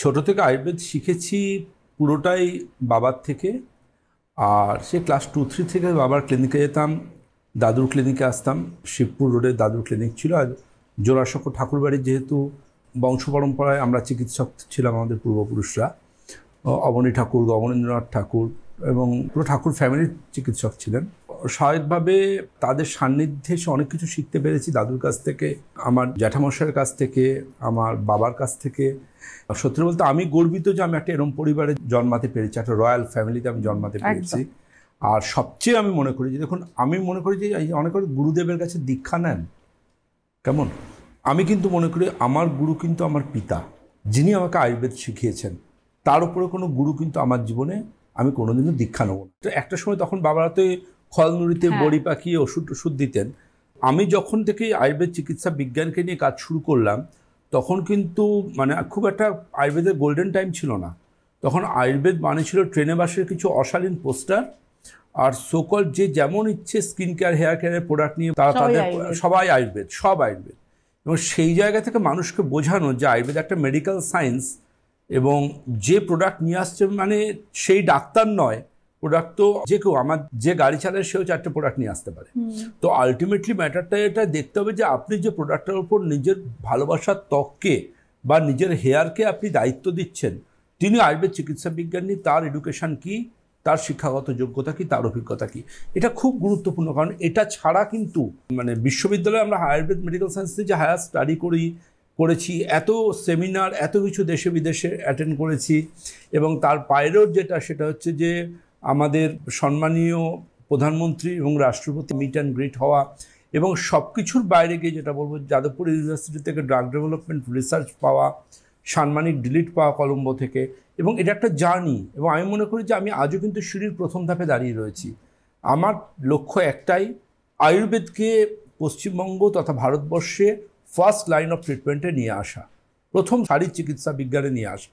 ছোট থেকে আয়ুর্বেদ শিখেছি পুরোটাই বাবার থেকে। আর সে ক্লাস 2-3 থেকে বাবার ক্লিনিকে যেতাম, দাদুর ক্লিনিকে আসতাম। শিবপুর রোডে দাদুর ক্লিনিক ছিল। আর জোড়াসাঁকো ঠাকুরবাড়ির যেহেতু বংশ পরম্পরায় আমরা চিকিৎসক ছিলাম, আমাদের পূর্বপুরুষরা অবনী ঠাকুর, অবনীন্দ্রনাথ ঠাকুর এবং পুরো ঠাকুর ফ্যামিলির চিকিৎসক ছিলেন। স্বাভাবিকভাবে তাদের সান্নিধ্যে এসে অনেক কিছু শিখতে পেরেছি, দাদুর কাছ থেকে, আমার জ্যাঠামশাইয়ের কাছ থেকে, আমার বাবার কাছ থেকে। সত্যি বলতে আমি গর্বিত যে আমি একটা এরম পরিবারে জন্মাতে পেরেছি, একটা রয়্যাল ফ্যামিলিতে আমি জন্মাতে পেরেছি। আর সবচেয়ে আমি মনে করি যে দেখুন, আমি মনে করি যে অনেক গুরুদেবের কাছে দীক্ষা নেন কেমন, আমি কিন্তু মনে করি আমার গুরু কিন্তু আমার পিতা, যিনি আমাকে আয়ুর্বেদ শিখিয়েছেন। তার উপরে কোনো গুরু কিন্তু আমার জীবনে আমি কোনোদিনও দীক্ষা নেব না। তো একটা সময় তখন বাবারাতে খলনুড়িতে বড়ি পাকিয়ে ওষুধ দিতেন। আমি যখন থেকে আয়ুর্বেদ চিকিৎসা বিজ্ঞানকে নিয়ে কাজ শুরু করলাম, তখন কিন্তু মানে খুব একটা আয়ুর্বেদের গোল্ডেন টাইম ছিল না। তখন আয়ুর্বেদ মানে ছিল ট্রেনে বাসের কিছু অশালীন পোস্টার, আর সোকল যে যেমন ইচ্ছে স্কিন কেয়ার, হেয়ার কেয়ারের প্রোডাক্ট নিয়ে তারা তাদের সবাই আয়ুর্বেদ, সব আয়ুর্বেদ। এবং সেই জায়গা থেকে মানুষকে বোঝানো যে আয়ুর্বেদ একটা মেডিকেল সায়েন্স, এবং যে প্রোডাক্ট নিয়ে আসছে মানে সেই ডাক্তার নয়, প্রোডাক্ট তো যে কেউ, আমার যে গাড়ি চালায় সেও 4টে প্রোডাক্ট নিয়ে আসতে পারে। তো আলটিমেটলি ম্যাটারটা এটা দেখতে হবে যে আপনি যে প্রোডাক্টের উপর নিজের ভালোবাসার ত্বককে বা নিজের হেয়ারকে আপনি দায়িত্ব দিচ্ছেন, তিনি আয়ুর্বেদ চিকিৎসা বিজ্ঞানী, তার এডুকেশন কি, তার শিক্ষাগত যোগ্যতা কি, তার অভিজ্ঞতা কি, এটা খুব গুরুত্বপূর্ণ। কারণ এটা ছাড়া কিন্তু মানে বিশ্ববিদ্যালয়ে আমরা আয়ুর্বেদ মেডিকেল সায়েন্সে যে হায়ার স্টাডি করেছি, এত সেমিনার, এত কিছু দেশে বিদেশে অ্যাটেন্ড করেছি, এবং তার বাইরেও সেটা হচ্ছে যে আমাদের সম্মানীয় প্রধানমন্ত্রী এবং রাষ্ট্রপতি মিট অ্যান্ড গ্রিট হওয়া, এবং সব কিছুর বাইরে গিয়ে যেটা বলবো, যাদবপুর ইউনিভার্সিটি থেকে ড্রাগ ডেভেলপমেন্ট রিসার্চ পাওয়া, সাম্মানিক ডিলিট পাওয়া কলম্বো থেকে। এবং এটা একটা জার্নি, এবং আমি মনে করি যে আমি আজও কিন্তু সিঁড়ির প্রথম ধাপে দাঁড়িয়ে রয়েছি। আমার লক্ষ্য একটাই, আয়ুর্বেদকে পশ্চিমবঙ্গ তথা ভারতবর্ষে ফার্স্ট লাইন অফ ট্রিটমেন্টে নিয়ে আসা, প্রথম সারির চিকিৎসা বিজ্ঞানে নিয়ে আসা।